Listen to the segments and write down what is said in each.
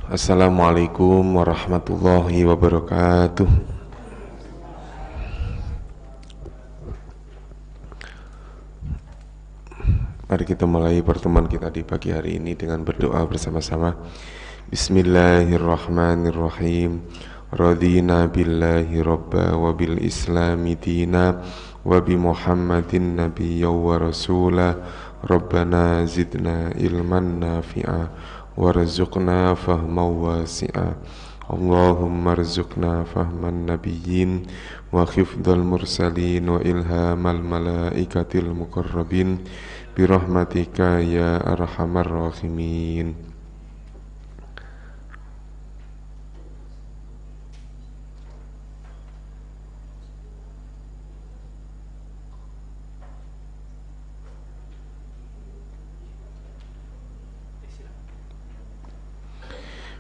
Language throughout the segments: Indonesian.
Assalamualaikum warahmatullahi wabarakatuh. Mari kita mulai pertemuan kita di pagi hari ini dengan berdoa bersama-sama. Bismillahirrahmanirrahim. Radina billahi rabba wa bil islami dina wa bi muhammadin nabiyya wa rasula. Rabbana zidna ilman nafi'a warzuqna fahman wasi'a. Allahumma rzuqna fahman nabiyyin wa khifdal mursalin wa ilhamal malaikatil muqarrabin birahmatika ya arhamar rahimin.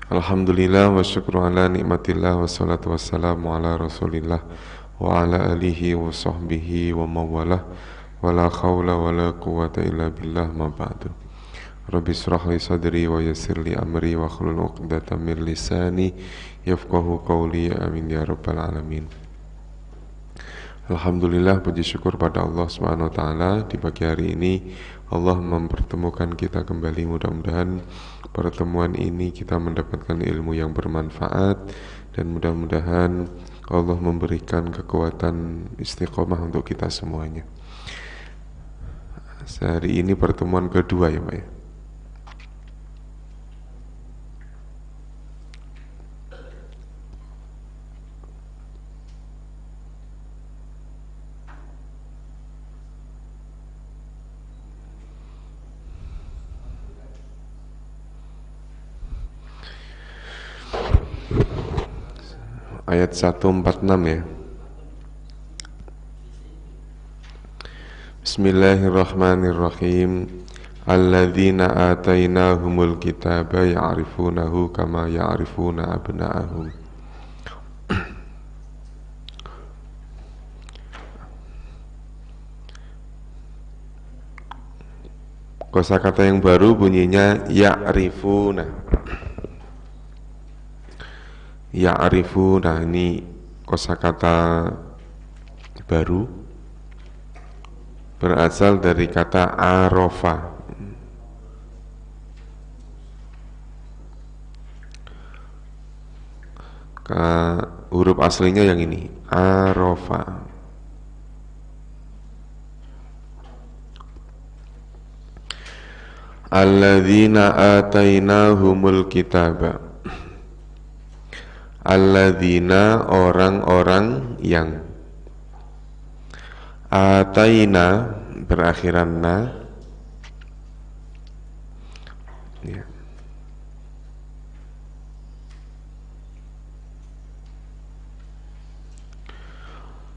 Alhamdulillah wa syukru ala nikmatillah wa salatu wassalamu ala rasulillah wa ala alihi wa sahbihi wa mawalah wa la khawla wa la quwata illa billah ma ba'du. Rabbi israh li sadri wa yassir li amri wa hlul 'uqdatam min lisani yafqahu qawli, amin ya rabbal alamin. Alhamdulillah, puji syukur pada Allah Subhanahu wa taala, di pagi hari ini Allah mempertemukan kita kembali. Mudah-mudahan pertemuan ini kita mendapatkan ilmu yang bermanfaat, dan mudah-mudahan Allah memberikan kekuatan istiqomah untuk kita semuanya. Hari ini pertemuan kedua ya Pak ya. Ayat 146 ya. Bismillahirrahmanirrahim. Alladzina atainahumul kitaba ya'rifunahu kama ya'rifuna abna'ahum. Kosakata yang baru bunyinya ya'rifuna. Ya'rifuna ini kosakata baru, berasal dari kata arofa. Huruf aslinya yang ini, arofa. Alladzina atainahumul kitaba. Alladzina orang-orang yang, ataina berakhiran na ya.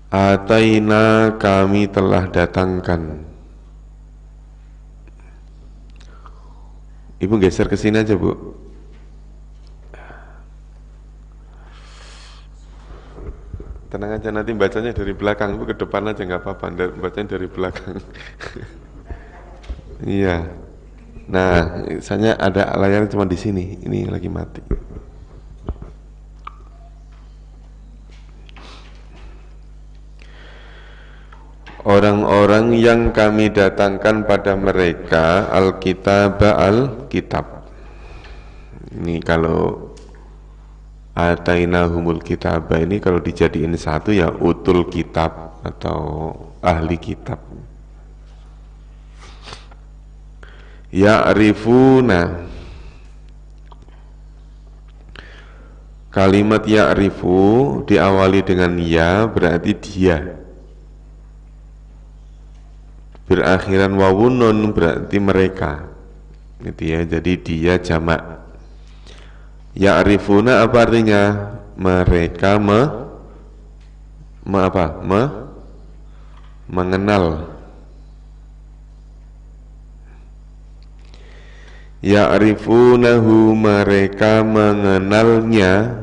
Ataina kami telah datangkan. Ibu geser ke sini aja Bu. Tenang aja, nanti bacanya dari belakang, Bu, ke depan aja nggak apa-apa, bacanya dari belakang. Iya. Nah, misalnya ada layarnya cuma di sini, ini lagi mati. Orang-orang yang kami datangkan pada mereka Alkitab, Alkitab. Ini kalau atainahumul kitab ini kalau dijadiin satu ya utul kitab atau ahli kitab. Ya'rifuna, kalimat ya'rifu diawali dengan ya, berarti dia. Berakhiran wawun nun berarti mereka. Gitu ya, jadi dia jamak. Ya'rifuna apa artinya? Mereka mengenal. Ya'rifunahu, mereka mengenalnya.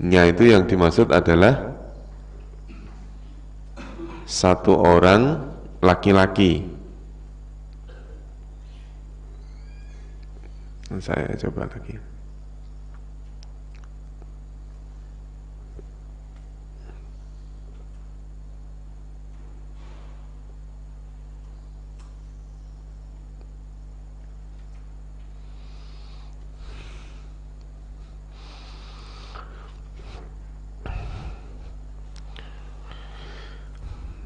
Nya itu yang dimaksud adalah satu orang laki-laki. Saya coba lagi.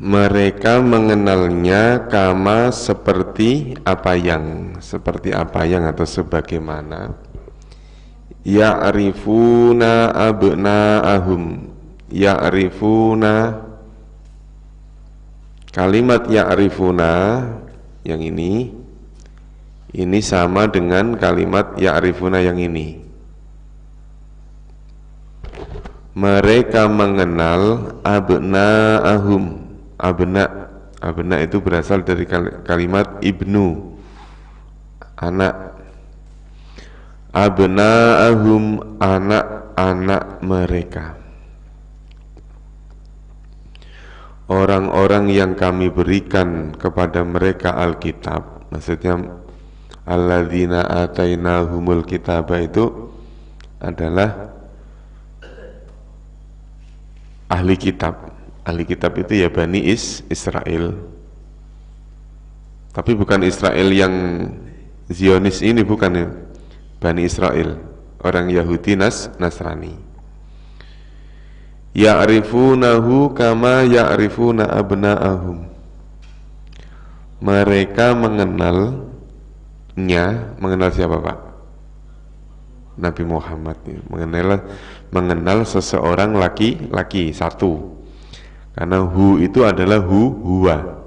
Mereka mengenalnya kama seperti apa yang atau sebagaimana ya'rifuna abna'ahum. Ya'rifuna, kalimat ya'rifuna yang ini sama dengan kalimat ya'rifuna yang ini. Mereka mengenal abna'ahum. Abna itu berasal dari kalimat ibnu, anak. Abna'ahum, anak-anak mereka. Orang-orang yang kami berikan kepada mereka Alkitab, maksudnya alladzina atainahumul kitaba itu adalah ahli kitab. Ahli kitab itu ya Bani Israel. Tapi bukan Israel yang Zionis ini, bukan ya. Bani Israel, orang Yahudi Nasrani. Ya'rifunahu kama ya'rifuna abna'ahum. Mereka mengenal siapa Pak? Nabi Muhammad. Mengenal seseorang laki-laki satu. Karena hu itu adalah huwa.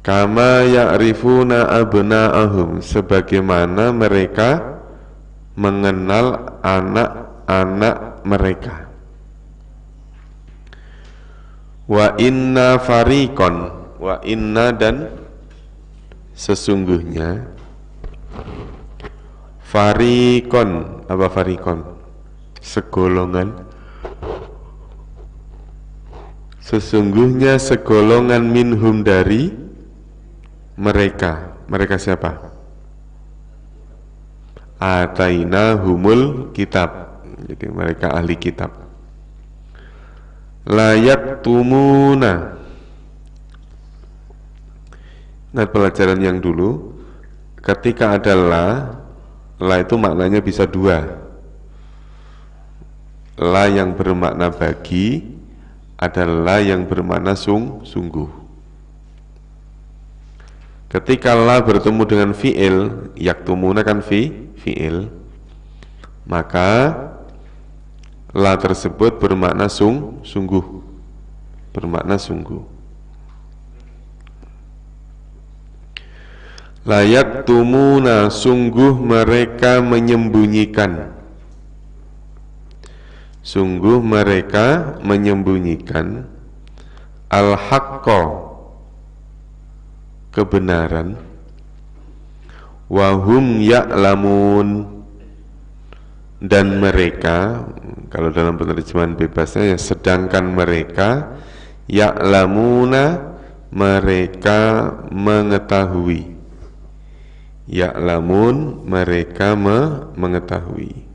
Kama ya'rifuna abna'ahum, sebagaimana mereka mengenal anak-anak mereka. Wa inna fariqon, wa inna dan sesungguhnya, fariqon, apa fariqon? Segolongan. Sesungguhnya segolongan minhum dari mereka. Mereka siapa? Atainahumul kitab. Jadi mereka ahli kitab. Layak tumuna. Nah, pelajaran yang dulu, ketika ada la itu maknanya bisa dua. La yang bermakna bagi, adalah yang bermakna sungguh. Ketika la bertemu dengan fi'il, yaktumuna kan fi'il, maka la tersebut bermakna sungguh, bermakna sungguh. La yaktumuna, sungguh mereka menyembunyikan. Sungguh mereka menyembunyikan al-haqqa, kebenaran, wahum ya'lamun, dan mereka, kalau dalam penerjemahan bebasnya ya, sedangkan mereka ya'lamuna, mereka mengetahui. Ya'lamun, mereka mengetahui.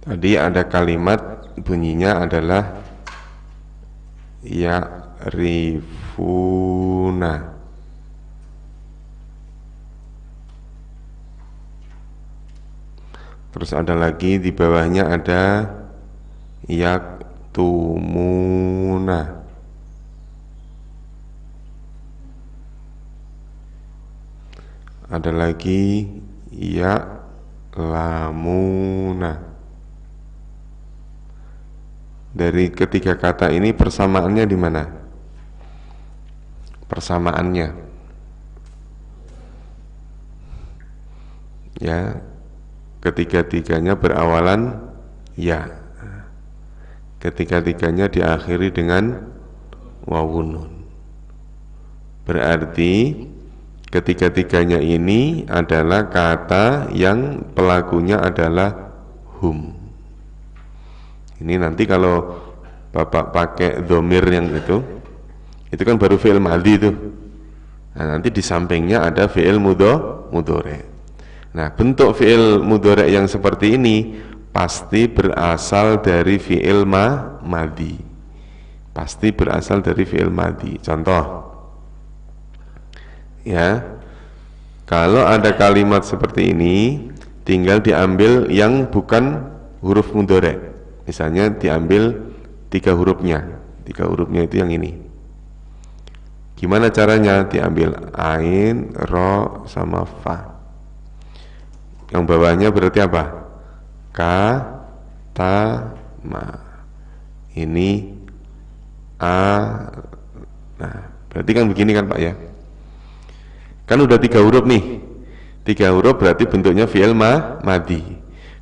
Tadi ada kalimat bunyinya adalah ya'rifuna. Terus ada lagi di bawahnya ada yaktumuna. Ada lagi ya'lamuna. Dari ketiga kata ini persamaannya di mana? persamaannya. Ya, ketiga-tiganya berawalan ya. Ketiga-tiganya diakhiri dengan wawun nun. Berarti ketiga-tiganya ini adalah kata yang pelakunya adalah hum. Ini nanti kalau Bapak pakai dhamir yang itu kan baru fi'il madhi itu. Nah, nanti di sampingnya ada fi'il mudhari'. Nah, bentuk fi'il mudhari' yang seperti ini pasti berasal dari fi'il madhi. Pasti berasal dari fi'il madhi. Contoh, ya, kalau ada kalimat seperti ini, tinggal diambil yang bukan huruf mudhari'. Misalnya diambil 3 hurufnya. 3 hurufnya itu yang ini. Gimana caranya? Diambil ain, ro, sama fa. Yang bawahnya berarti apa? Ka, ta, ma. Ini a. Nah, berarti kan begini kan Pak ya? Kan udah 3 huruf nih. 3 huruf berarti bentuknya fi'il madhi.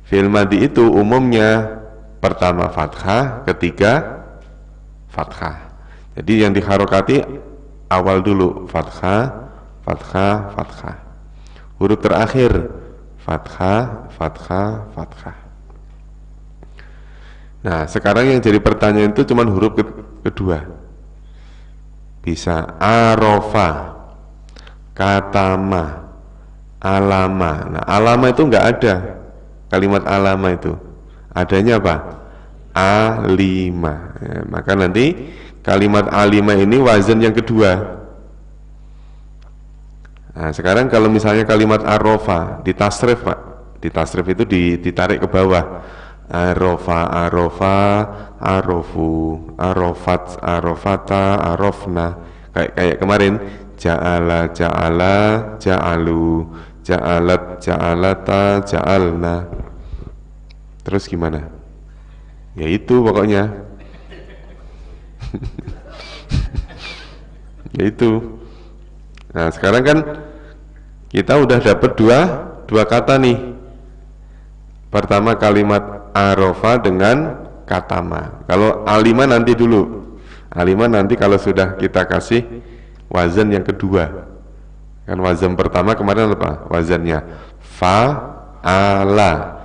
Fi'il madhi itu umumnya pertama fathah, ketiga fathah. Jadi yang diharokati awal dulu fathah, fathah, fathah. Huruf terakhir fathah, fathah, fathah. Nah, sekarang yang jadi pertanyaan itu cuma huruf kedua. Bisa arofa, katama, alama. Nah, alama itu enggak ada. Kalimat alama itu adanya apa? Alima. Ya, maka nanti kalimat alima ini wazan yang kedua. Nah, sekarang kalau misalnya kalimat arofa ditasrif Pak, ditasrif itu ditarik ke bawah. Arofa, arofa, arofu, arofat, arofata, arofna. Kayak kemarin, ja'ala, ja'ala, ja'alu, ja'alat, ja'alata, ja'alna. Terus gimana? Ya itu pokoknya. Ya itu. Nah, sekarang kan kita udah dapat dua kata nih. Pertama kalimat arofa dengan katama. Kalau alima nanti dulu. Alima nanti kalau sudah kita kasih wazan yang kedua. Kan wazan pertama kemarin apa? Wazannya fa, ala.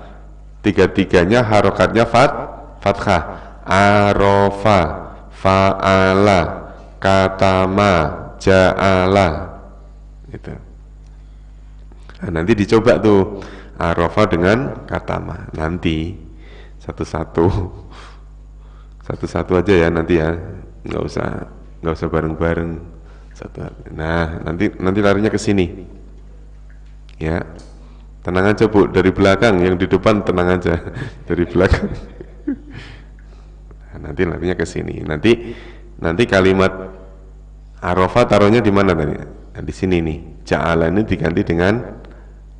Tiga-tiganya harokatnya fathah. Arofa, fa'ala, katama, ja'ala. Gitu. Nah, nanti dicoba tuh arofa dengan katama. Nanti satu-satu aja ya nanti ya. Nggak usah bareng-bareng. Nah, nanti larinya ke sini. Ya. Tenang aja Bu, dari belakang, yang di depan tenang aja. Dari belakang. Nah, nanti larinya ke sini. Nanti kalimat arofa taruhnya di mana tadi? Nah, di sini nih. Ja'ala ini diganti dengan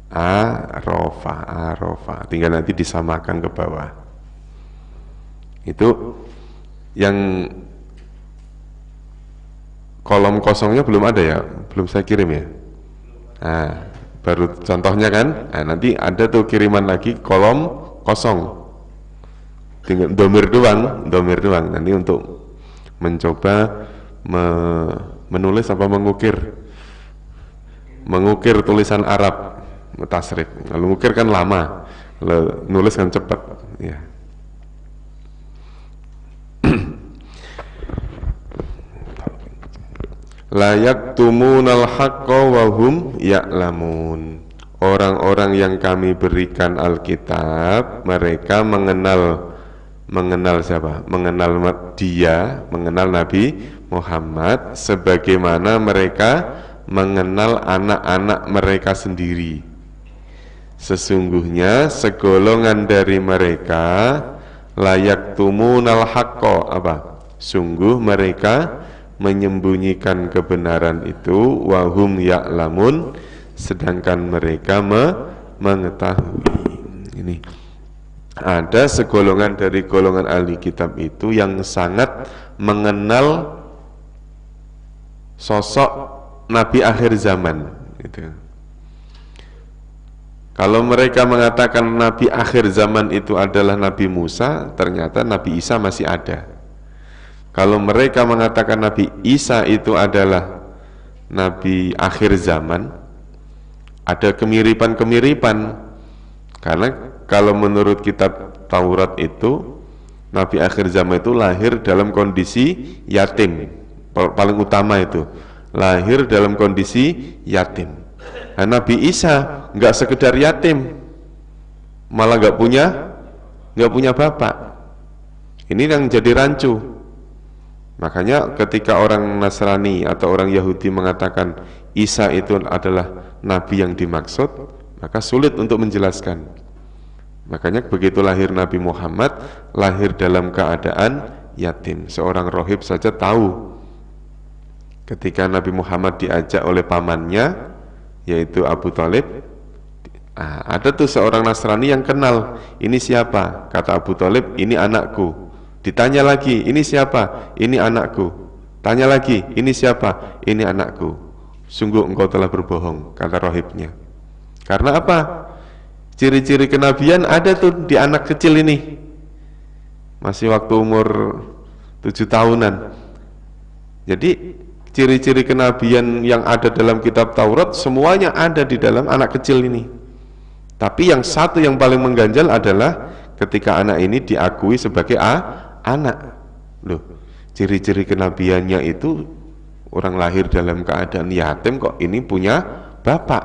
arofa. Tinggal nanti disamakan ke bawah. Itu yang kolom kosongnya belum ada ya, belum saya kirim ya. Nah, baru contohnya kan. Nah, nanti ada tuh kiriman lagi kolom kosong. Tinggal domir doang. Nanti untuk mencoba menulis apa mengukir tulisan Arab tasrif. Kalau mengukir kan lama, kalau nulis kan cepat. Ya. Layak tumunal haqqa wa hum ya'lamun. Orang-orang yang kami berikan Alkitab, mereka mengenal siapa? Mengenal dia, mengenal Nabi Muhammad sebagaimana mereka mengenal anak-anak mereka sendiri. Sesungguhnya segolongan dari mereka layak tumunal haqqo, apa? Sungguh mereka menyembunyikan kebenaran itu, wahum ya'lamun, sedangkan mereka mengetahui. Ini ada segolongan dari golongan ahli kitab itu yang sangat mengenal sosok Nabi akhir zaman gitu. Kalau mereka mengatakan Nabi akhir zaman itu adalah Nabi Musa, ternyata Nabi Isa masih ada. Kalau mereka mengatakan Nabi Isa itu adalah Nabi akhir zaman, ada kemiripan-kemiripan. Karena kalau menurut kitab Taurat itu, Nabi akhir zaman itu lahir dalam kondisi yatim. Paling utama itu, lahir dalam kondisi yatim. Nah, Nabi Isa nggak sekedar yatim, malah nggak punya bapak. Ini yang jadi rancu. Makanya ketika orang Nasrani atau orang Yahudi mengatakan Isa itu adalah Nabi yang dimaksud, maka sulit untuk menjelaskan. Makanya begitu lahir Nabi Muhammad, lahir dalam keadaan yatim. Seorang rohib saja tahu ketika Nabi Muhammad diajak oleh pamannya, yaitu Abu Thalib, ada tuh seorang Nasrani yang kenal, ini siapa? Kata Abu Thalib, ini anakku. Ditanya lagi, ini siapa? Ini anakku. Tanya lagi, ini siapa? Ini anakku. Sungguh engkau telah berbohong, kata rohibnya. Karena apa? Ciri-ciri kenabian ada tuh di anak kecil ini, masih waktu umur 7 tahunan. Jadi ciri-ciri kenabian yang ada dalam kitab Taurat semuanya ada di dalam anak kecil ini. Tapi yang satu yang paling mengganjal adalah ketika anak ini diakui sebagai anak. Loh, ciri-ciri kenabiannya itu orang lahir dalam keadaan yatim, kok ini punya bapak.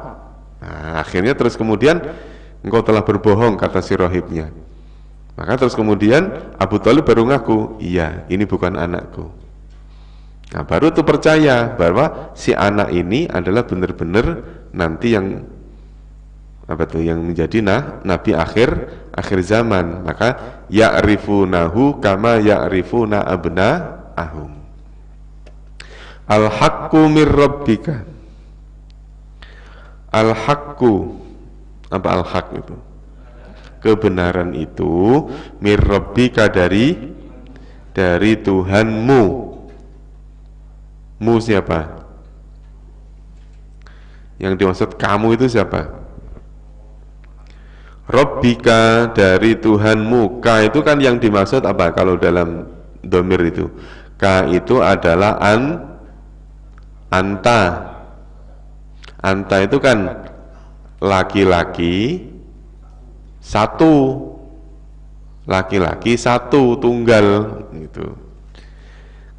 Nah, akhirnya terus kemudian engkau telah berbohong, kata si rohibnya. Maka terus kemudian Abu Thalib baru ngaku, iya, ini bukan anakku. Nah, baru tuh percaya bahwa si anak ini adalah benar-benar nanti yang yang menjadi Nabi akhir zaman. Maka ya'rifunahu kama ya'rifuna abna'ahum. Al-haqqu mir rabbika. Al-haqqu, apa al-haq itu? Kebenaran itu mir rabbika, dari Tuhanmu. Mu siapa? Yang dimaksud kamu itu siapa? Rabbika, dari Tuhanmu. Ka itu kan yang dimaksud apa kalau dalam domir itu? Ka itu adalah anta. Anta itu kan laki-laki satu, laki-laki satu, tunggal gitu.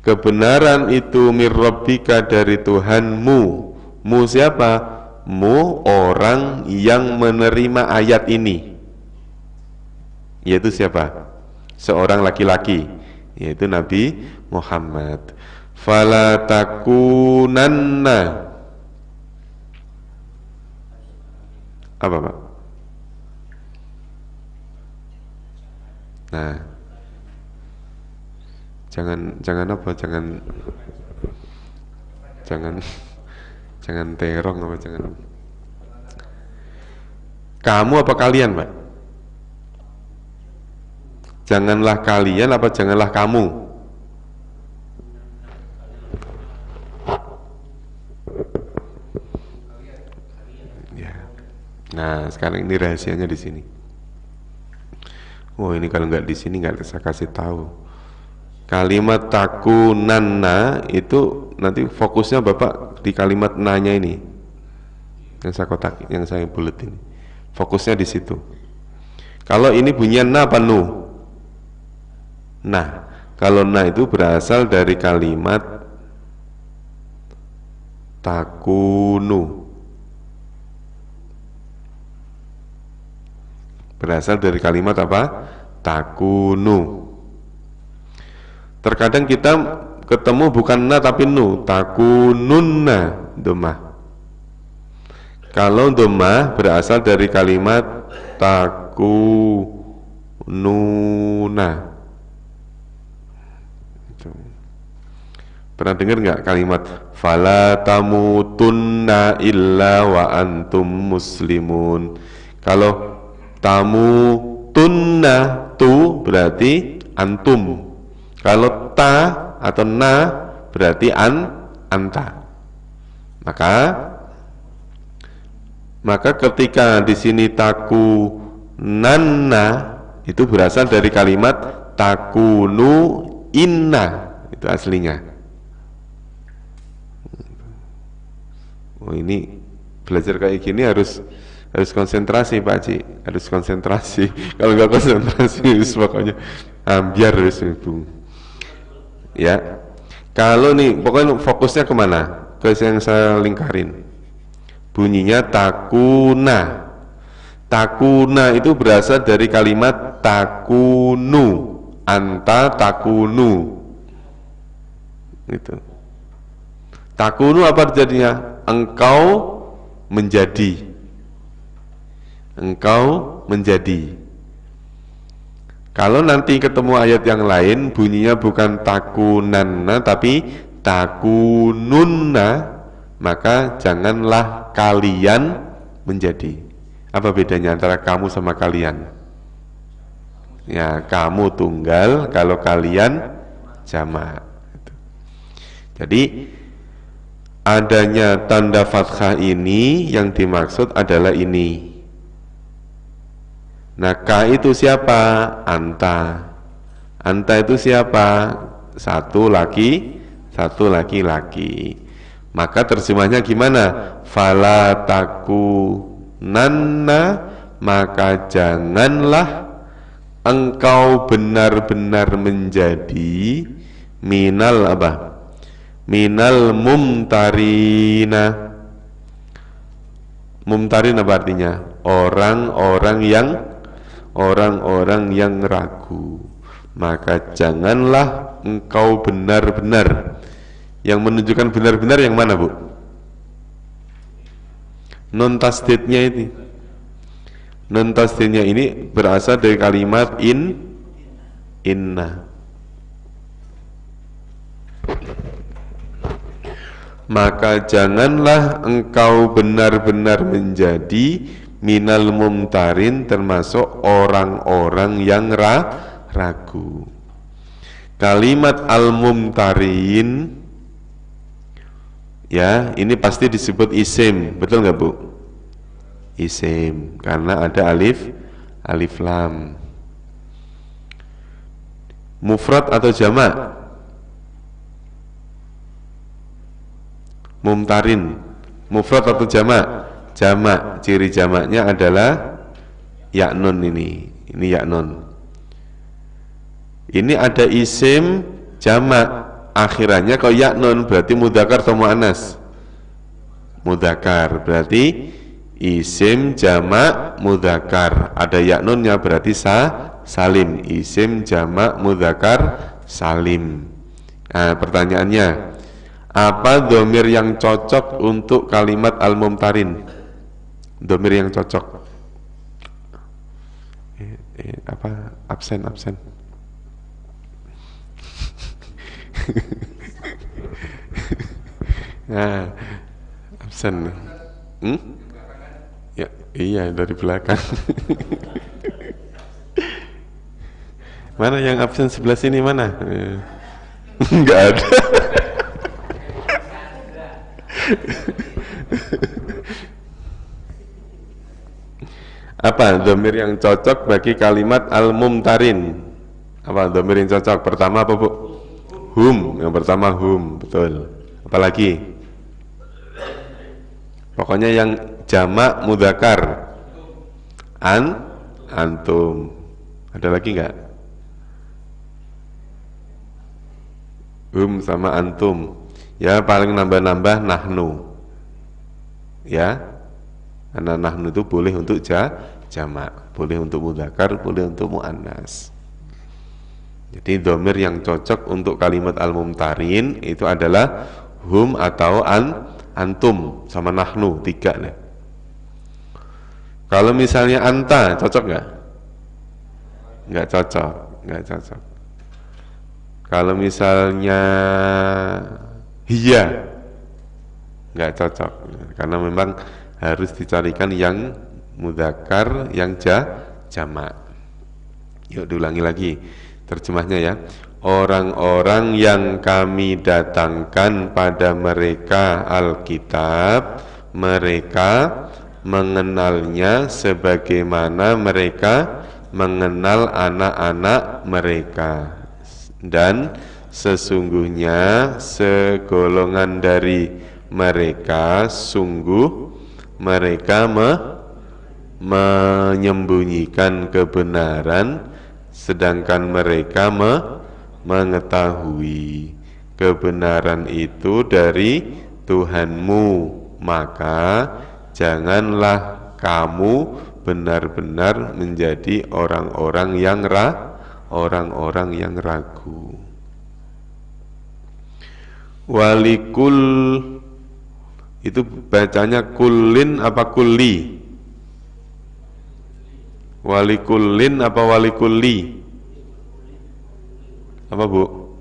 Kebenaran itu mir rabbika, dari Tuhanmu. Mu siapa? Mu orang yang menerima ayat ini, yaitu siapa? Seorang laki-laki, yaitu Nabi Muhammad. Fala takunanna, apa Pak? Nah, jangan apa, jangan terong apa, jangan. Kamu apa kalian, Pak? Janganlah kalian apa janganlah kamu? Ya. Nah, sekarang ini rahasianya di sini. Oh, ini kalau nggak di sini nggak saya kasih tahu. Kalimat takunanna itu nanti fokusnya Bapak di kalimat nanya ini, yang saya kotak, yang saya bulet ini, fokusnya di situ. Kalau ini bunyinya na apa nu? Nah, kalau na itu berasal dari kalimat takunu, berasal dari kalimat apa? Takunu. Terkadang kita ketemu bukan na tapi nu, takununna, domah. Kalau domah berasal dari kalimat takununa. Pernah dengar nggak kalimat fala tamutunna illa wa antum muslimun? Kalau tamutunna tu berarti antum. Kalau ta atau na berarti anta. Maka ketika di sini takunanna itu berasal dari kalimat takunu inna, itu aslinya. Oh, ini belajar kayak gini harus konsentrasi Pak Haji, harus konsentrasi. Kalau nggak konsentrasi pokoknya ambiar harus itu. Ya, kalau nih pokoknya fokusnya kemana? Ke yang saya lingkarin. Bunyinya takuna. Takuna itu berasal dari kalimat takunu, anta takunu. Itu. Takunu apa jadinya? Engkau menjadi. Engkau menjadi. Kalau nanti ketemu ayat yang lain bunyinya bukan takunanna tapi takununna, maka janganlah kalian menjadi. Apa bedanya antara kamu sama kalian? Ya, kamu tunggal, kalau kalian jamak. Jadi adanya tanda fathah ini yang dimaksud adalah ini. Nah, ka itu siapa? Anta. Anta itu siapa? Satu laki, satu laki-laki. Maka terjemahnya gimana? Fala takunanna, maka janganlah engkau benar-benar menjadi minal apa? Minal mumtarina. Mumtarin apa artinya? Orang-orang yang ragu. Maka janganlah engkau benar-benar. Yang menunjukkan benar-benar yang mana, Bu? Non tasdidnya ini. Non tasdidnya ini berasal dari kalimat inna. Maka janganlah engkau benar-benar menjadi minal mumtarin, termasuk orang-orang yang ragu. Kalimat al-mumtarin, ya, ini pasti disebut isim, betul nggak Bu? Isim, karena ada alif lam. Mufrad atau jamak? Mumtarin, mufrad atau jamak? Jamak. Ciri jamaknya adalah yaknun ini yaknun. Ini ada isim jamak, akhirannya kalau yaknun, berarti mudzakkar atau muannas? Mudzakkar, berarti isim jamak mudzakkar. Ada yaknunnya berarti salim. Isim jamak mudzakkar salim. Nah, pertanyaannya, apa dhamir yang cocok untuk kalimat al-mumtarin? Dhamir yang cocok. Apa? Absen. Nah, absen. Ya, iya, dari belakang. Mana yang absen sebelah sini mana? Enggak ada. Apa dhamir yang cocok bagi kalimat al-mumtarin? Apa dhamir yang cocok? Pertama apa, Bu? Hum. Yang pertama hum, betul. Apalagi? Pokoknya yang jamak mudzakkar. Antum. Ada lagi enggak? Hum sama antum. Ya, paling nambah-nambah nahnu. Ya, karena nahnu itu boleh untuk jamak, boleh untuk mudzakkar, boleh untuk muannas. Jadi dhamir yang cocok untuk kalimat al-mumtarin itu adalah hum atau antum sama nahnu, 3 nih. Kalau misalnya anta, cocok nggak? Nggak cocok. Kalau misalnya hiya, nggak cocok, karena memang harus dicarikan yang mudzakkar, yang jamak. Yuk diulangi lagi terjemahnya ya. orang-orang yang kami datangkan pada mereka Alkitab, mereka mengenalnya sebagaimana mereka mengenal anak-anak mereka, dan sesungguhnya segolongan dari mereka sungguh mereka menyembunyikan kebenaran, sedangkan mereka mengetahui kebenaran itu dari Tuhanmu, maka janganlah kamu benar-benar menjadi orang-orang yang ragu. Walikul itu bacanya kullin apa kulli? Walikullin apa walikulli? Apa Bu?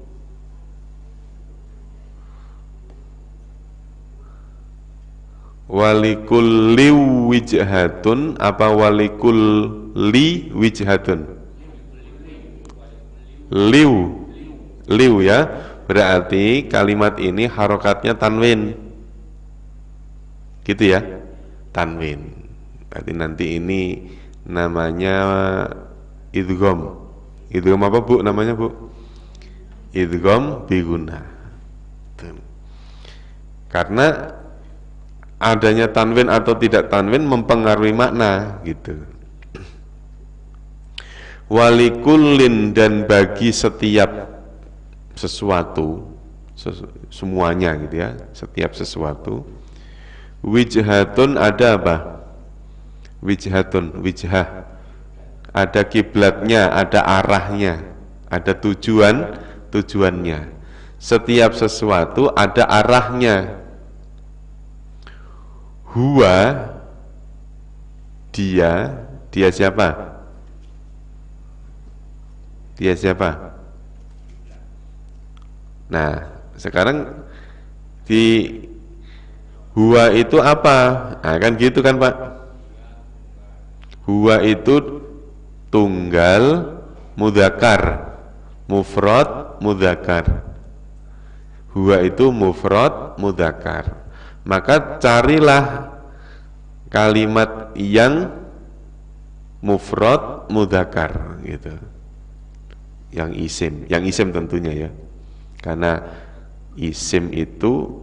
Walikulli wijhatun apa walikulli wijhatun? Liu ya. Berarti kalimat ini harokatnya tanwin, gitu ya, tanwin. Berarti nanti ini namanya idgham. Idgham apa Bu namanya Bu? Idgham biguna. Karena adanya tanwin atau tidak tanwin mempengaruhi makna, gitu. Walikullin, dan bagi setiap sesuatu, semuanya gitu ya, setiap sesuatu. Wijhatun, ada apa? Wijhatun, wijhah, ada kiblatnya, ada arahnya, ada tujuannya. Setiap sesuatu ada arahnya. Huwa, dia siapa? Dia siapa? Nah, sekarang di huwa itu apa? Nah, kan gitu kan Pak? Huwa itu tunggal mudzakkar, mufrad mudzakkar. Huwa itu mufrad mudzakkar. Maka carilah kalimat yang mufrad mudzakkar gitu. Yang isim tentunya ya. Karena isim itu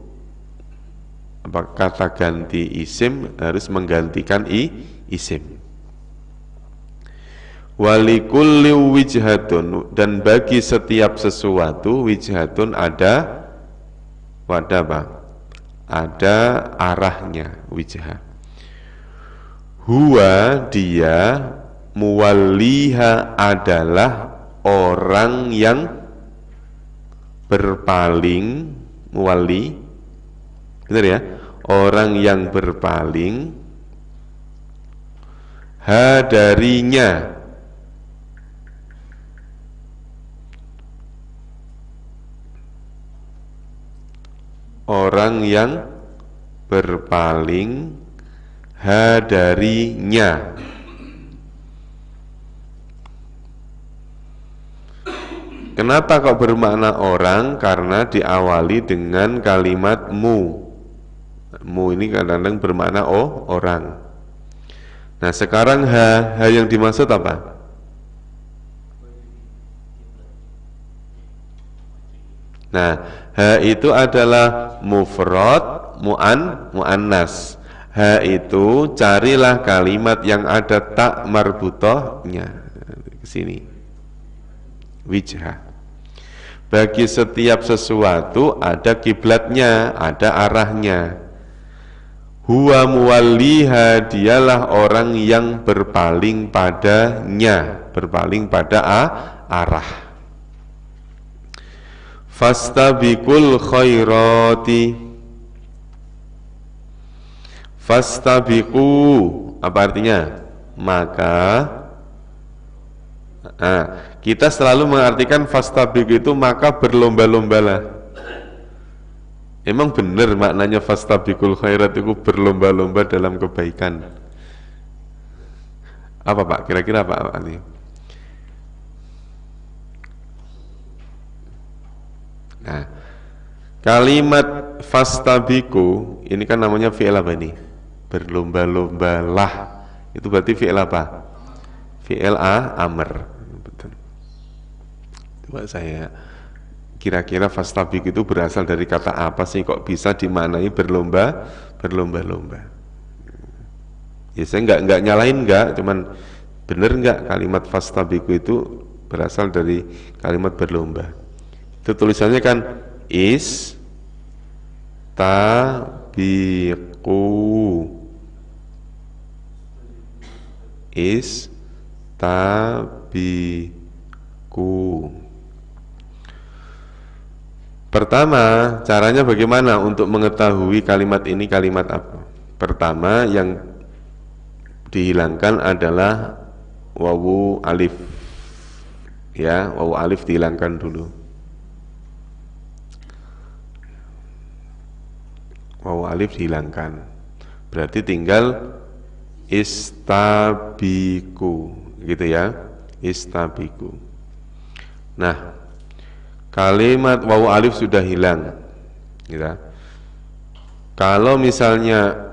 kata ganti isim harus menggantikan isim. Walikulli wijhatun, dan bagi setiap sesuatu wijhatun ada apa? Ada arahnya, wijhah. Huwa, dia, muwalliha, adalah orang yang berpaling, muwalli, benar ya? Orang yang berpaling, ha, darinya, orang yang berpaling, ha, darinya. Kenapa kok bermakna orang? Karena diawali dengan kalimat mu. Mu ini kadang-kadang bermakna orang. Nah, sekarang ha yang dimaksud apa? Nah, ha itu adalah mufrad muannas. Ha itu carilah kalimat yang ada tak marbutohnya. Ke sini. Wijhah. Bagi setiap sesuatu ada kiblatnya, ada arahnya. Huwa muwalliha, dialah orang yang berpaling padanya, berpaling pada arah. Fastabiqul khairati. Fastabiqu, apa artinya? Maka kita selalu mengartikan fastabiq itu maka berlomba-lombalah. Emang benar maknanya fastabiqul khairat itu berlomba-lomba dalam kebaikan? Apa Pak? Kira-kira apa artinya? Nah, kalimat fastabiku ini kan namanya fi'il apa ini? Berlomba-lombalah. Itu berarti fi'il apa? Fi'il amr. Betul. Coba saya kira-kira fastabiku itu berasal dari kata apa sih kok bisa dimaknai berlomba-lomba? Ya saya nggak nyalain cuman bener nggak kalimat fastabiku itu berasal dari kalimat berlomba. Itu tulisannya kan istabiku. Pertama, caranya bagaimana untuk mengetahui kalimat ini kalimat apa? Pertama, yang dihilangkan adalah wawu alif. Ya, wawu alif dihilangkan dulu. Wawu alif dihilangkan. Berarti tinggal istabiku, gitu ya. Istabiku. Nah, kalimat wawu alif sudah hilang, gitu. Kalau misalnya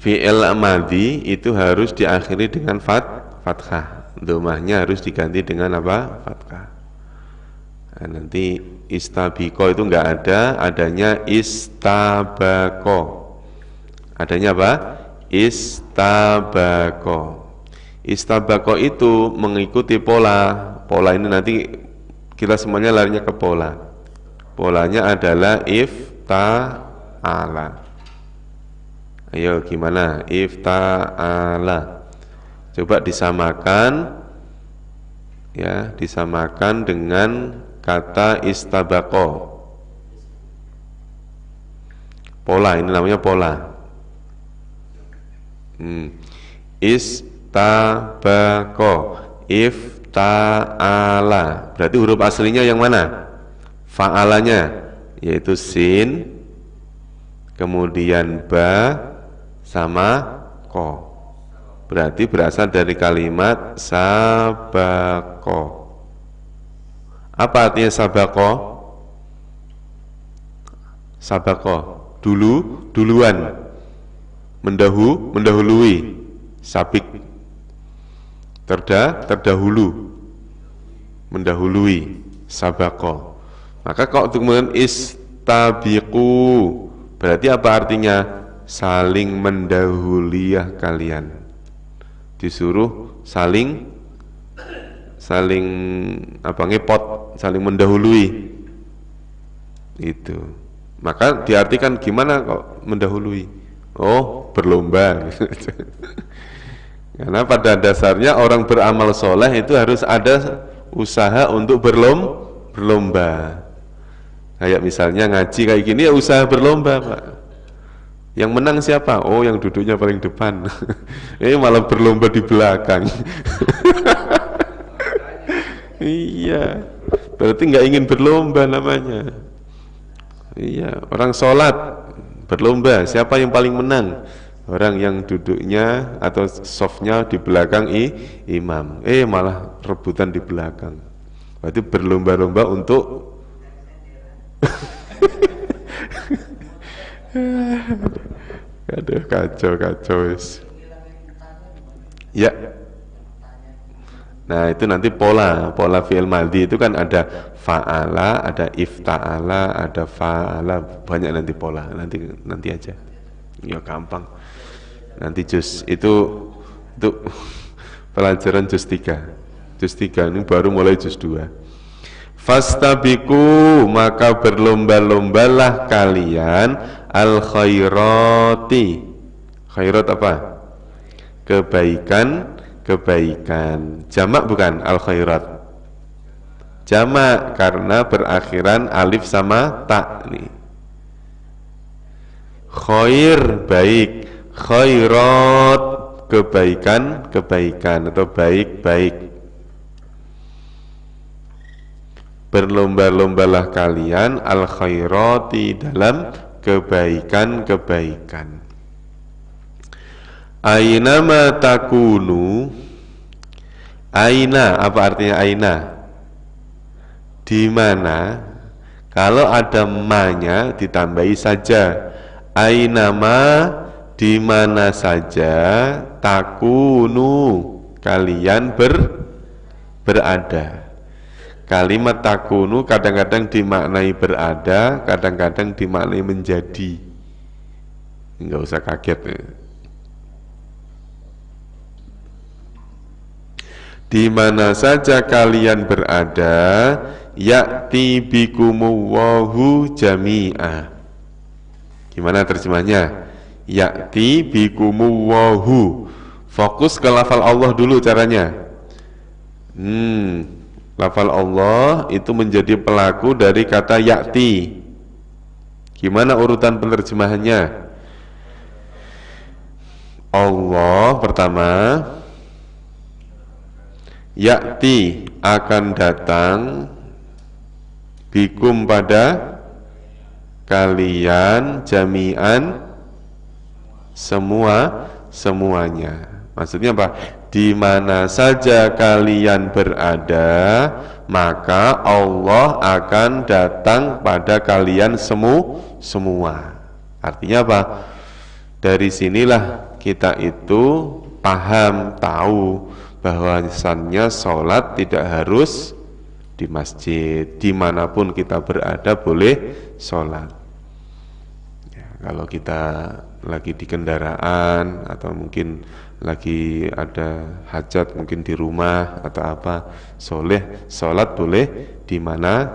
fi'il madhi itu harus diakhiri dengan fathah. Domahnya harus diganti dengan apa? Fathah. Nah, nanti istabiko itu enggak ada, adanya istabako. Adanya apa? Istabako. Istabako itu mengikuti pola. Pola ini nanti kita semuanya larinya ke pola. Polanya adalah ifta'ala. Ayo gimana? Ifta'ala. Coba disamakan, ya, disamakan dengan kata istabako. Pola, ini namanya pola. Istabako, ifta'ala. Berarti huruf aslinya yang mana? Fa'alanya, yaitu sin, kemudian ba, sama ko. Berarti berasal dari kalimat sabako. Apa artinya sabako? Sabako, duluan, mendahului, sabik, terdahulu, mendahului, sabako. Maka kalau kemudian istabiqu, berarti apa artinya? Saling mendahului kalian. Disuruh saling apa, ngepot, saling mendahului. Itu. Maka diartikan gimana kok mendahului? Oh, berlomba. Karena pada dasarnya orang beramal soleh itu harus ada usaha untuk berlomba. Kayak misalnya ngaji kayak gini ya usaha berlomba, Pak. Yang menang siapa? Oh, yang duduknya paling depan. Malah berlomba di belakang. Iya, berarti nggak ingin berlomba namanya. Iya, orang sholat berlomba, siapa yang paling menang? Orang yang duduknya atau softnya di belakang imam. Malah rebutan di belakang. Berarti berlomba-lomba untuk aduh, kacau ya. Nah, itu nanti pola fi'il madhi itu kan ada fa'ala, ada ifta'ala, ada fa'ala, banyak nanti pola. Nanti aja. Ya gampang. Nanti juz itu untuk pelajaran juz 3. Juz 3 ini baru mulai juz 2. Fastabiku, maka berlomba-lombalah kalian al khairati. Khairat apa? Kebaikan. Jamak bukan al khairat? Jamak karena berakhiran alif sama ta nih. Khair baik, khairat kebaikan atau baik. Berlomba-lombalah kalian al khairati dalam kebaikan. Aina ma takunu. Aina, apa artinya aina? Di mana, kalau ada ma-nya ditambahi saja. Ainama, di mana saja, takunu, kalian berada. Kalimat takunu kadang-kadang dimaknai berada, kadang-kadang dimaknai menjadi. Enggak usah kaget ya. Di mana saja kalian berada, ya'ti bikumuwwahu jami'a. Gimana terjemahnya? Ya'ti bikumuwwahu. Fokus ke lafal Allah dulu caranya. Lafal Allah itu menjadi pelaku dari kata ya'ti. Gimana urutan penerjemahannya? Allah pertama, ya'ti akan datang, bikum pada kalian, jami'an semuanya. Maksudnya apa? Di mana saja kalian berada, maka Allah akan datang pada kalian semua. Artinya apa? Dari sinilah kita itu paham, tahu bahwasannya sholat tidak harus di masjid, dimanapun kita berada boleh sholat. Ya, kalau kita lagi di kendaraan atau mungkin lagi ada hajat mungkin di rumah atau apa, sholat boleh di mana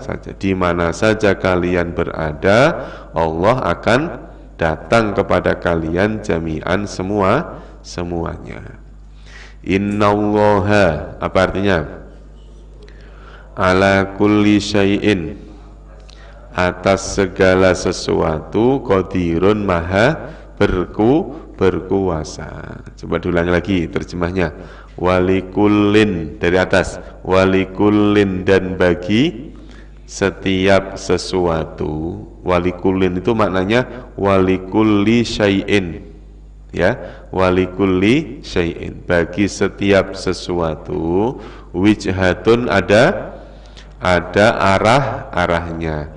saja kalian berada, Allah akan datang kepada kalian jami'an semuanya. Innallaha, apa artinya? Ala kulli syai'in, atas segala sesuatu, qadirun, maha berkuasa. Coba diulangi lagi terjemahnya. Walikullin, dari atas, walikullin, dan bagi setiap sesuatu. Walikullin itu maknanya walikulli syai'in, ya, walikulli syai'in, bagi setiap sesuatu, wijhatun, ada arahnya,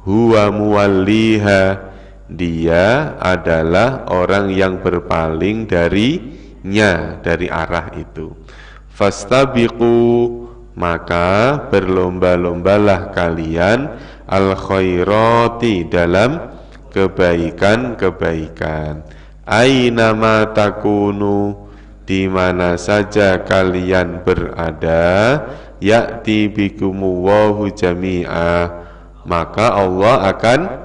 huwa muwalliha, dia adalah orang yang berpaling darinya, dari arah itu. Fastabiqu, maka berlomba-lombalah kalian, al khairati, dalam kebaikan-kebaikan. Ainama takunu, di mana saja kalian berada, ya'ti bikumuwwahu jami'a, maka Allah akan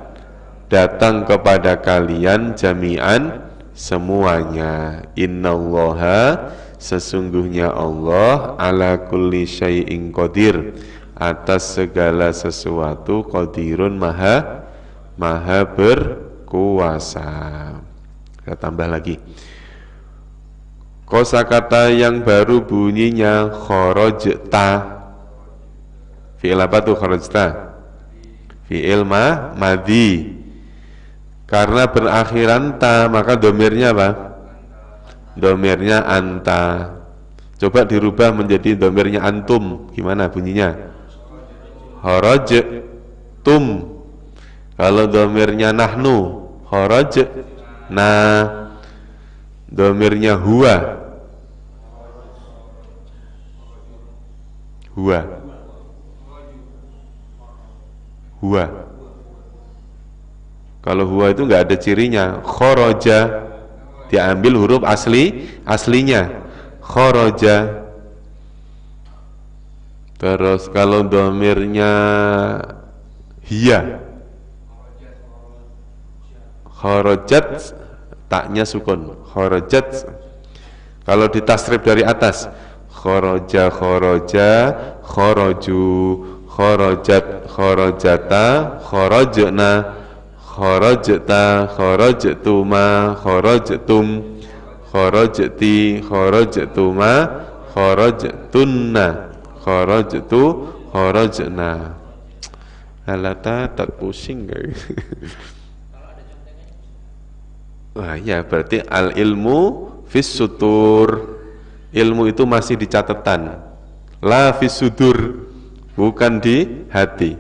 datang kepada kalian jami'an semuanya. Innallaha, sesungguhnya Allah, ala kulli syai'in qadir, atas segala sesuatu, qadirun, maha berkuasa. Kita tambah lagi. Kosakata yang baru bunyinya kharajta. Fi'il apa tuh kharajta? Fi'il madhi. Karena berakhiran ta, maka domirnya apa? Domirnya anta. Coba dirubah menjadi domirnya antum. Gimana bunyinya? Kharajtum. Kalau domirnya nahnu, kharajna. Domirnya huwa, kalau huwa itu nggak ada cirinya. Kharaja, diambil huruf aslinya, kharaja. Terus kalau domirnya hiya, kharajat, taknya sukun, kharajat. Kalau ditasrif dari atas, kharaja, kharaju, kharajat, kharajata, kharajna, kharajta, kharajtuma, kharajtum, kharajti, kharajtuma, kharajtunna, kharajtu, kharajna. Halata tak pusing guys. Wah ya, berarti al ilmu fis sutur, ilmu itu masih di catatan, la fis sudur, bukan di hati.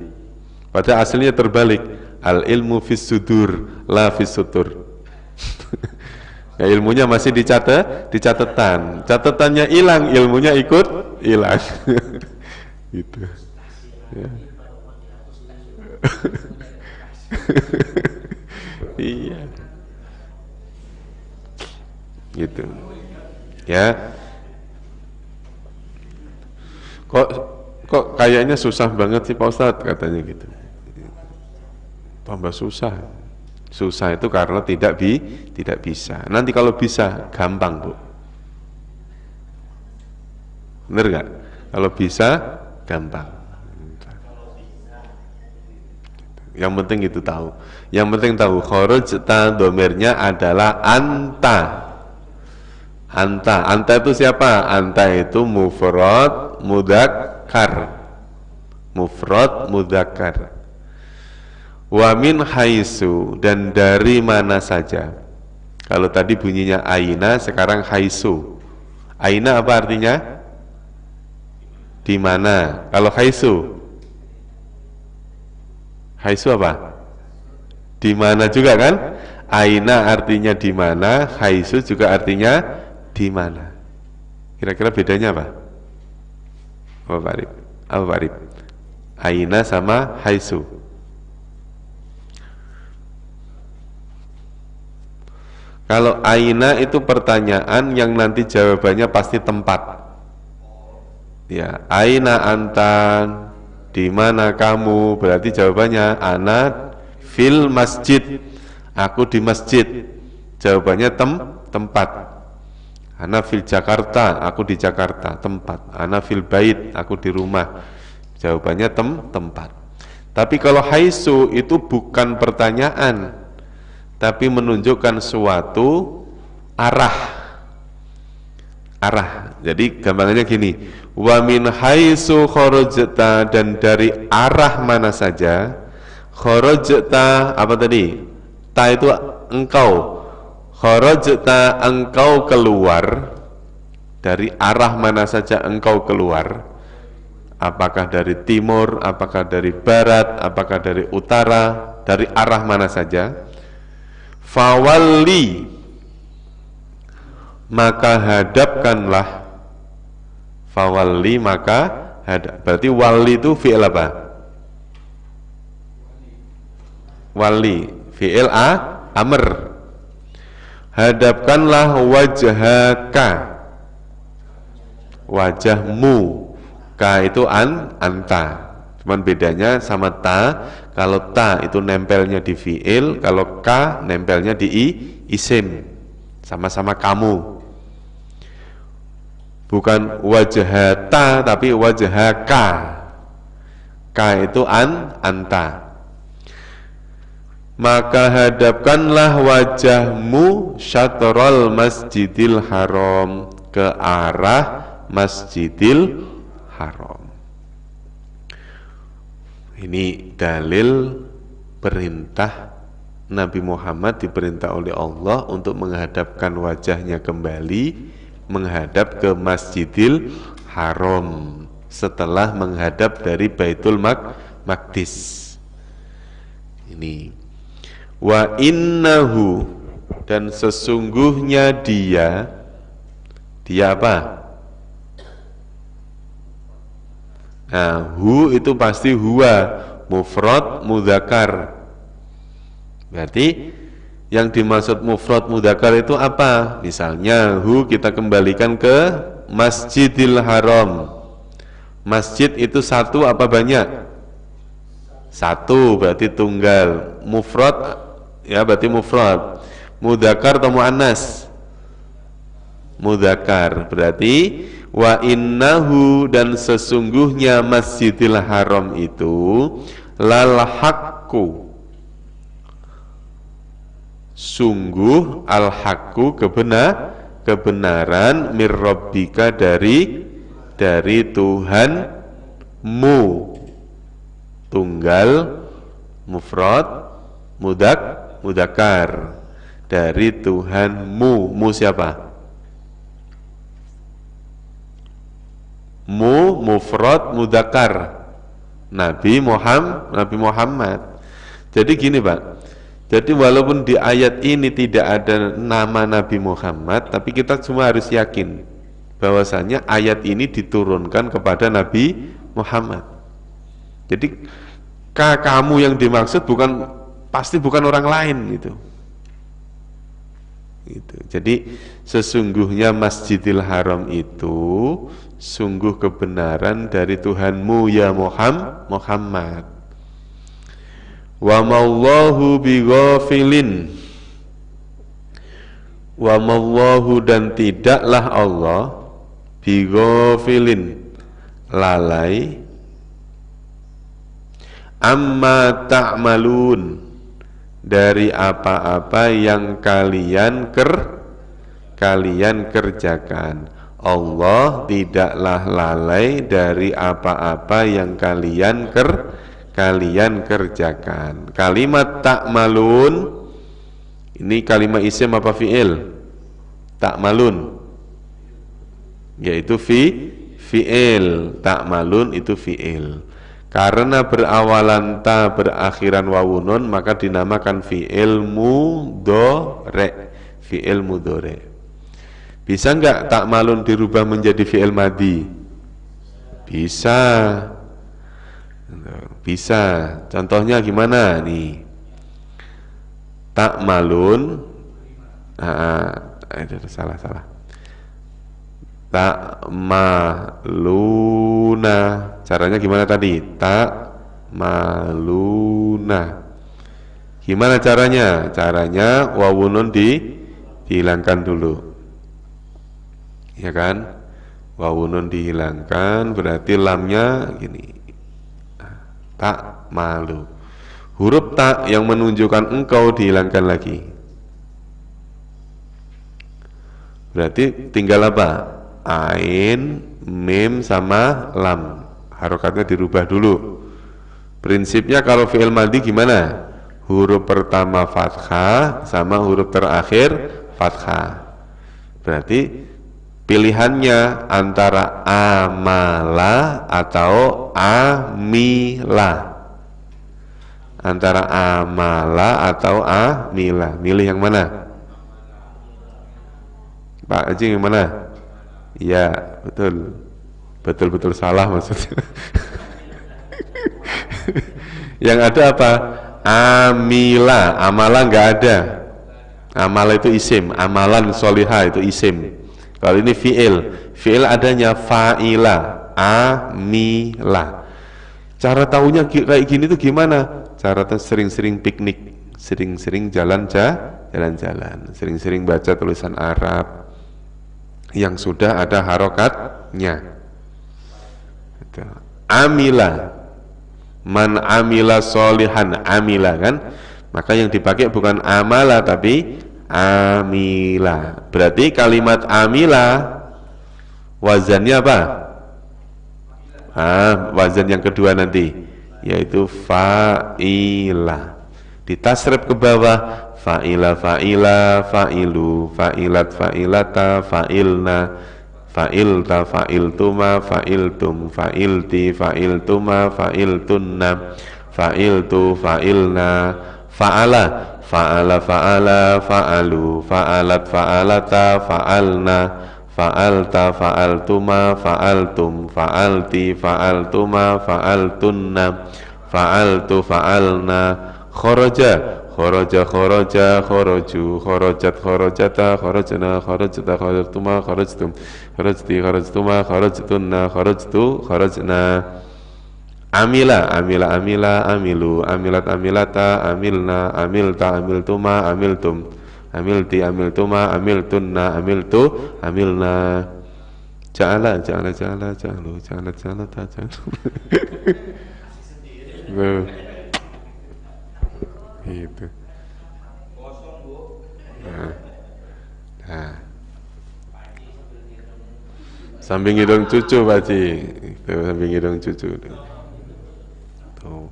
Padahal aslinya terbalik, al ilmu fis sudur la fis sutur. Ya, ilmunya masih di catatan, catatannya hilang, ilmunya ikut hilang. Gitu ya. Iya gitu ya. Kok kayaknya susah banget sih Pak Ustadz, katanya gitu. Tambah susah. Susah itu karena tidak bisa. Nanti kalau bisa gampang, Bu. Bener nggak? Kalau bisa gampang. Yang penting itu tahu. Yang penting tahu kharajta domirnya adalah anta. Anta itu siapa? Anta itu mufrad mudzakkar. Mufrad mudzakkar. Wa min haisu, dan dari mana saja. Kalau tadi bunyinya aina, sekarang haisu. Aina apa artinya? Di mana? Kalau haisu? Haisu apa? Di mana juga kan? Aina artinya di mana, haisu juga artinya di mana. Kira-kira bedanya apa? Apa Pak? Aina sama haisu. Kalau aina itu pertanyaan yang nanti jawabannya pasti tempat. Ya, aina antan, di mana kamu? Berarti jawabannya ana fil masjid. Aku di masjid. Jawabannya tempat. Ana fil Jakarta, aku di Jakarta, tempat. Ana fil bait, aku di rumah. Jawabannya tempat. Tapi kalau haisu itu bukan pertanyaan, tapi menunjukkan suatu arah. Jadi gampangannya gini, wa min haisu kharajta, dan dari arah mana saja. Kharajta apa tadi? Ta itu engkau. Kharajta, engkau keluar. Dari arah mana saja engkau keluar. Apakah dari timur, apakah dari barat, apakah dari utara, dari arah mana saja. Fawalli, maka hadapkanlah. Fawalli, maka hadap. Berarti wali itu fi'il apa? Wali, fi'il amr. Hadapkanlah wajhaka, wajahmu. Ka itu anta. Cuman bedanya sama ta, kalau ta itu nempelnya di fi'il, kalau ka nempelnya di isim. Sama-sama kamu. Bukan wajhata tapi wajhaka. Ka itu anta. Maka hadapkanlah wajahmu syatrul masjidil haram, ke arah masjidil haram. Ini dalil perintah Nabi Muhammad diperintah oleh Allah untuk menghadapkan wajahnya kembali menghadap ke Masjidil Haram setelah menghadap dari Baitul Maqdis. Ini wa innahu, dan sesungguhnya dia apa? Nah, hu itu pasti huwa, mufrad mudzakkar. Berarti yang dimaksud mufrad mudzakkar itu apa? Misalnya hu kita kembalikan ke Masjidil Haram. Masjid itu satu apa banyak? Satu, berarti tunggal. Mufrad ya berarti mufrad. Mudzakkar atau muannas? Mudzakkar. Berarti wa innahu, dan sesungguhnya Masjidil Haram itu lal haqqu, sungguh al haqqu kebenaran mir rabbika dari Tuhanmu. Tunggal, mufrad, mudzakkar, dari Tuhanmu. Mu siapa? Mu mufrad mudzakkar. Nabi Muhammad. Jadi gini Pak, jadi walaupun di ayat ini tidak ada nama Nabi Muhammad, tapi kita semua harus yakin bahwasanya ayat ini diturunkan kepada Nabi Muhammad. Jadi kamu yang dimaksud pasti bukan orang lain gitu. Jadi sesungguhnya Masjidil Haram itu sungguh kebenaran dari Tuhanmu ya Muhammad. Wa mallahu bighafilin, wa mallahu dan tidaklah Allah bighafilin lalai amma ta'malun dari apa-apa yang kalian kerjakan. Allah tidaklah lalai dari apa-apa yang kalian kerjakan. Kalimat ta'malun ini kalimat isim apa fi'il? Ta'malun yaitu fi'il. Ta'malun itu fi'il. Karena berawalan ta berakhiran wawunun maka dinamakan fi'il mudhari'. Fi'il mudhari'. Bisa enggak ta'malun dirubah menjadi fi'il madhi? Bisa. Bisa. Contohnya gimana nih? Ta'malun. Itu salah. Ta'maluna. Caranya gimana tadi? Ta'maluna. Gimana caranya? Caranya wawunun dihilangkan dulu. Ya kan? Wawunun dihilangkan berarti lamnya gini. Ta'malu. Huruf ta yang menunjukkan engkau dihilangkan lagi. Berarti tinggal apa? Ain, mim sama lam. Harokatnya dirubah dulu. Prinsipnya kalau fi'il madhi gimana? Huruf pertama fathah sama huruf terakhir fathah. Berarti pilihannya antara amala atau amila. Antara amala atau amila. Milih yang mana? Pak Haji yang mana? Ya, betul. Betul salah maksudnya. Yang ada apa? Amila. Amala enggak ada. Amala itu isim. Amalan solihah itu isim. Kalau ini fi'il adanya fa'ila, amila. Cara tahunya kayak gini tuh gimana? Cara sering-sering piknik, sering-sering jalan-jalan, sering-sering baca tulisan Arab yang sudah ada harokatnya. Amila, man amila solihan, amila kan? Maka yang dipakai bukan amala tapi amila. Berarti kalimat amila wazannya apa? Wazan yang kedua nanti yaitu fa'ila. Ditasrif ke bawah fa'ila, fa'ilu, fa'ilat, fa'ilata, fa'ilna, fa'ilta, fa'iltuma, fa'iltum, fa'ilti, fa'iltuma, fa'iltunna, fa'iltu, fa'ilna, fa'ala, fa'alu, fa'alat, fa'alata, fa'alna, fa'alta, fa'altuma, fa'altum, fa'alti, fa'altuma, fa'altunna, fa'altu, fa'alna, kharaja, kharaju, kharajata, kharajna, kharajtuma, kharajtum, kharajtuma, kharajtunna, kharajna. Amila, amilu, amilat, amilata, amilna, amilta, amiltuma, amiltum, amilti, amiltuma, amiltunna, amilna. Ja'ala, ja'alu. Gitu. Nah. Samping hidung cucu Pak Haji. Itu samping hidung cucu. Tuh.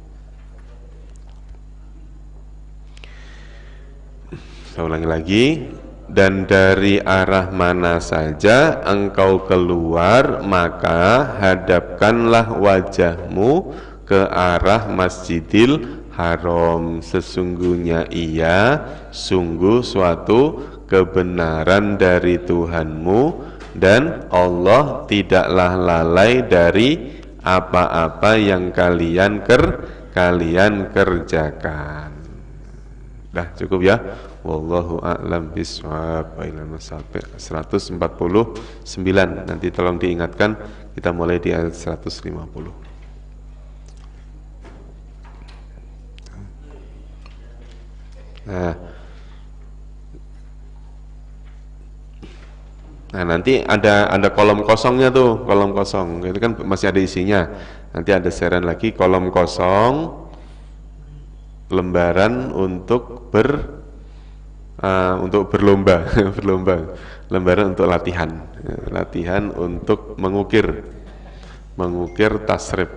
Saya ulangi lagi. Dan dari arah mana saja engkau keluar, maka hadapkanlah wajahmu ke arah Masjidil Haram. Sesungguhnya ia sungguh suatu kebenaran dari Tuhanmu, dan Allah tidaklah lalai dari apa-apa yang kalian kerjakan. Dah cukup ya. Wallahu a'lam bishawab. Sampai 149. Nanti tolong diingatkan, kita mulai di ayat 150. Nah, nanti ada kolom kosongnya tuh, kolom kosong. Itu kan masih ada isinya. Nanti ada sharean lagi kolom kosong, lembaran untuk berlomba, lembaran untuk latihan untuk mengukir tasrif.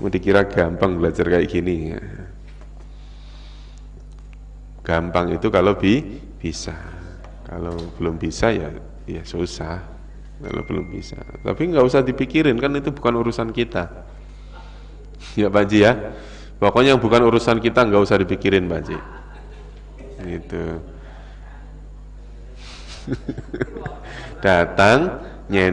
Mau dikira gampang belajar kayak gini. Gampang itu kalau bisa. Kalau belum bisa ya susah. Kalau belum bisa, tapi nggak usah dipikirin, kan itu bukan urusan kita. Ya Pak Haji ya. Pokoknya yang bukan urusan kita nggak usah dipikirin Pak Haji. Gitu. Datang ya.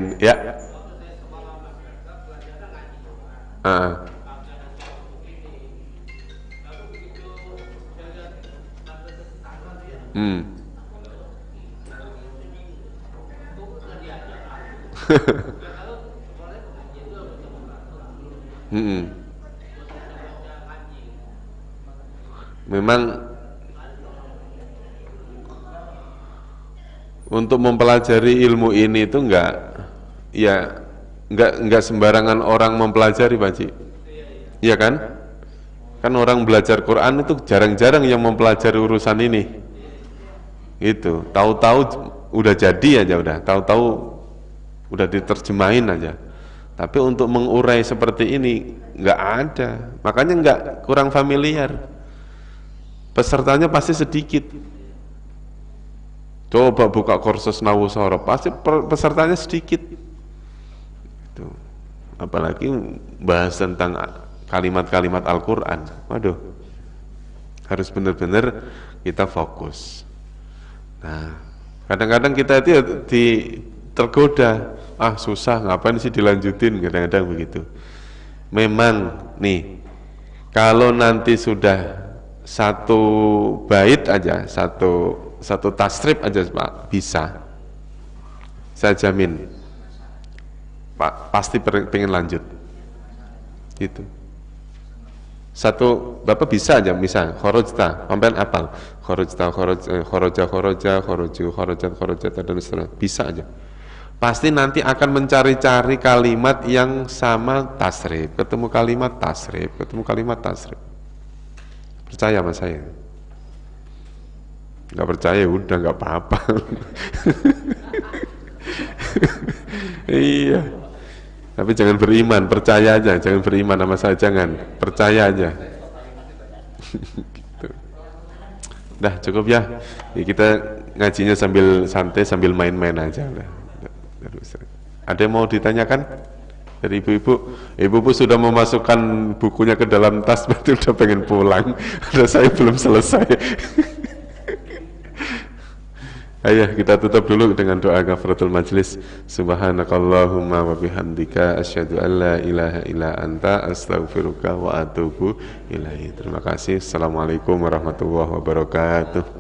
Memang untuk mempelajari ilmu ini itu enggak sembarangan orang mempelajari Pak Haji. Iya kan? Kan orang belajar Quran itu jarang-jarang yang mempelajari urusan ini. Itu, tahu-tahu udah jadi aja, tahu-tahu udah diterjemahin aja. Tapi untuk mengurai seperti ini nggak ada, makanya kurang familiar. Pesertanya pasti sedikit. Coba buka kursus Nahwu Shoroh, pasti pesertanya sedikit. Itu. Apalagi bahas tentang kalimat-kalimat Al-Quran. Waduh, harus benar-benar kita fokus. Nah, kadang-kadang kita itu tergoda, susah, ngapain sih dilanjutin, kadang-kadang begitu. Memang nih, kalau nanti sudah satu bait aja, satu tasrif aja Pak, bisa, saya jamin Pak pasti pengen lanjut gitu. Satu Bapak bisa aja, misal kharajta, sampean apal kharajta, kharajat dan seterusnya, bisa aja. Pasti nanti akan mencari-cari kalimat yang sama tasrif, ketemu kalimat tasrif. Percaya sama saya? Nggak percaya udah nggak apa-apa. Iya. Tapi jangan beriman, percaya aja, jangan beriman sama saya, jangan, percaya aja. Gitu. Dah cukup ya. Kita ngajinya sambil santai, sambil main-main aja. Ada yang mau ditanyakan dari ibu-ibu? Ibu-ibu sudah memasukkan bukunya ke dalam tas, berarti udah pengen pulang. Saya belum selesai. Ayo kita tutup dulu dengan doa kafaratul majlis. Subhanakallahumma wa bihamdika asyhadu an la ilaha illa anta astaghfiruka wa atubu ilaik. Terima kasih. Assalamualaikum warahmatullahi wabarakatuh.